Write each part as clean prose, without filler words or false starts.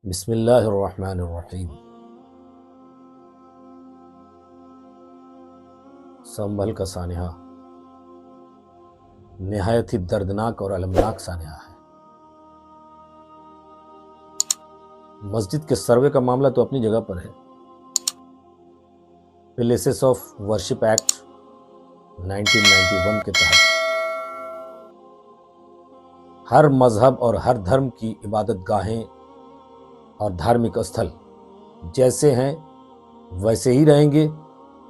بسم اللہ الرحمن الرحیم۔ سنبھل کا سانحہ نہایت ہی دردناک اور المناک سانحہ ہے۔ مسجد کے سروے کا معاملہ تو اپنی جگہ پر ہے۔ پلیسز آف ورشپ ایکٹ 1991 کے تحت ہر مذہب اور ہر دھرم کی عبادت گاہیں اور دھارمک استھل جیسے ہیں ویسے ہی رہیں گے۔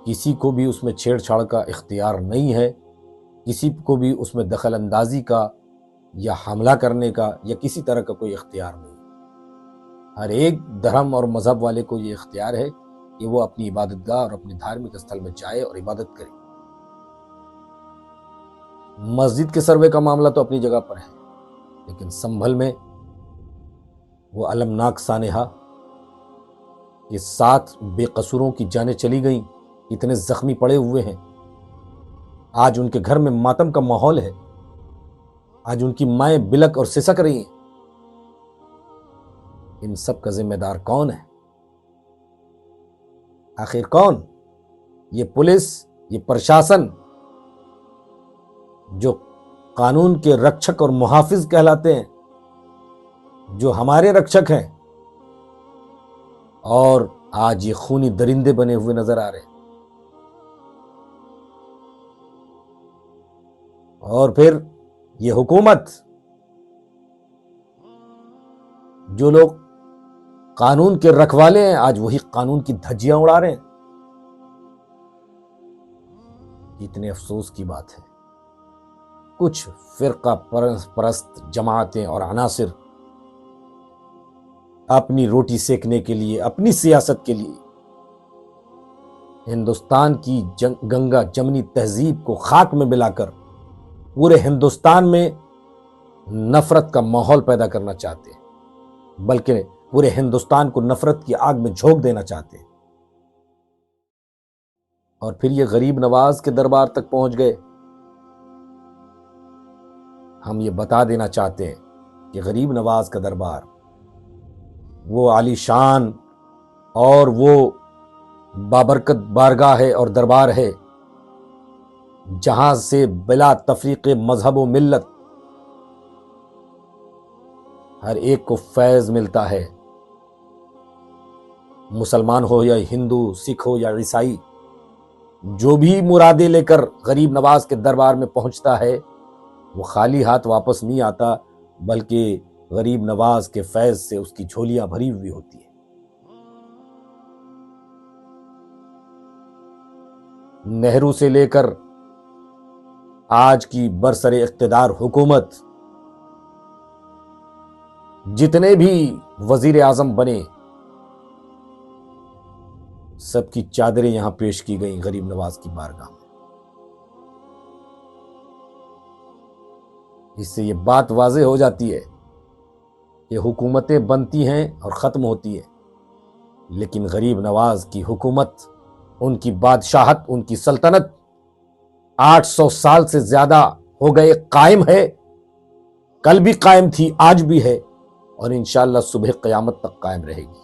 کسی کو بھی اس میں چھیڑ چھاڑ کا اختیار نہیں ہے، کسی کو بھی اس میں دخل اندازی کا یا حملہ کرنے کا یا کسی طرح کا کوئی اختیار نہیں۔ ہر ایک دھرم اور مذہب والے کو یہ اختیار ہے کہ وہ اپنی عبادت گاہ اور اپنی دھارمک استھل میں جائے اور عبادت کرے۔ مسجد کے سروے کا معاملہ تو اپنی جگہ پر ہے، لیکن سنبھل میں وہ المناک سانحہ کہ 7 بے قصوروں کی جانیں چلی گئیں، اتنے زخمی پڑے ہوئے ہیں۔ آج ان کے گھر میں ماتم کا ماحول ہے، آج ان کی مائیں بلک اور سسک رہی ہیں۔ ان سب کا ذمہ دار کون ہے؟ آخر کون؟ یہ پولیس، یہ پرشاسن جو قانون کے رکشک اور محافظ کہلاتے ہیں، جو ہمارے رکشک ہیں، اور آج یہ خونی درندے بنے ہوئے نظر آ رہے ہیں۔ اور پھر یہ حکومت، جو لوگ قانون کے رکھوالے ہیں، آج وہی قانون کی دھجیاں اڑا رہے ہیں۔ اتنے افسوس کی بات ہے، کچھ فرقہ پرست جماعتیں اور عناصر اپنی روٹی سیکنے کے لیے، اپنی سیاست کے لیے ہندوستان کی گنگا جمنی تہذیب کو خاک میں ملا کر پورے ہندوستان میں نفرت کا ماحول پیدا کرنا چاہتے ہیں، بلکہ پورے ہندوستان کو نفرت کی آگ میں جھونک دینا چاہتے ہیں۔ اور پھر یہ غریب نواز کے دربار تک پہنچ گئے۔ ہم یہ بتا دینا چاہتے ہیں کہ غریب نواز کا دربار وہ عالی شان اور وہ بابرکت بارگاہ ہے اور دربار ہے جہاں سے بلا تفریق مذہب و ملت ہر ایک کو فیض ملتا ہے۔ مسلمان ہو یا ہندو، سکھ ہو یا عیسائی، جو بھی مرادیں لے کر غریب نواز کے دربار میں پہنچتا ہے وہ خالی ہاتھ واپس نہیں آتا، بلکہ غریب نواز کے فیض سے اس کی جھولیاں بھری ہوئی ہوتی ہیں۔ نہرو سے لے کر آج کی برسر اقتدار حکومت، جتنے بھی وزیر اعظم بنے، سب کی چادریں یہاں پیش کی گئیں غریب نواز کی بارگاہ میں۔ اس سے یہ بات واضح ہو جاتی ہے کہ حکومتیں بنتی ہیں اور ختم ہوتی ہیں، لیکن غریب نواز کی حکومت، ان کی بادشاہت، ان کی سلطنت 800 سال سے زیادہ ہو گئے قائم ہے۔ کل بھی قائم تھی، آج بھی ہے، اور انشاءاللہ صبح قیامت تک قائم رہے گی۔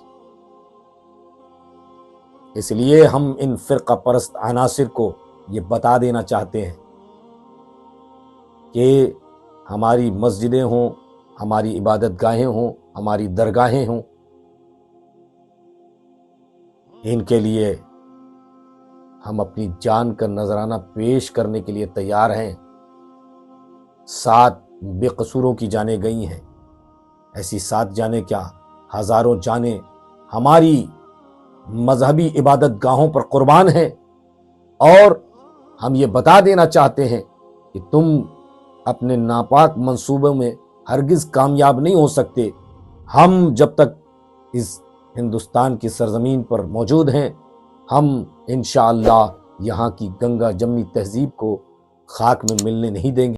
اس لیے ہم ان فرقہ پرست عناصر کو یہ بتا دینا چاہتے ہیں کہ ہماری مسجدیں ہوں، ہماری عبادت گاہیں ہوں، ہماری درگاہیں ہوں، ان کے لیے ہم اپنی جان کا نذرانہ پیش کرنے کے لیے تیار ہیں۔ 7 بے قصوروں کی جانیں گئی ہیں، ایسی 7 جانیں کیا، ہزاروں جانیں ہماری مذہبی عبادت گاہوں پر قربان ہیں۔ اور ہم یہ بتا دینا چاہتے ہیں کہ تم اپنے ناپاک منصوبوں میں ہرگز کامیاب نہیں ہو سکتے۔ ہم جب تک اس ہندوستان کی سرزمین پر موجود ہیں، ہم انشاءاللہ یہاں کی گنگا جمنی تہذیب کو خاک میں ملنے نہیں دیں گے۔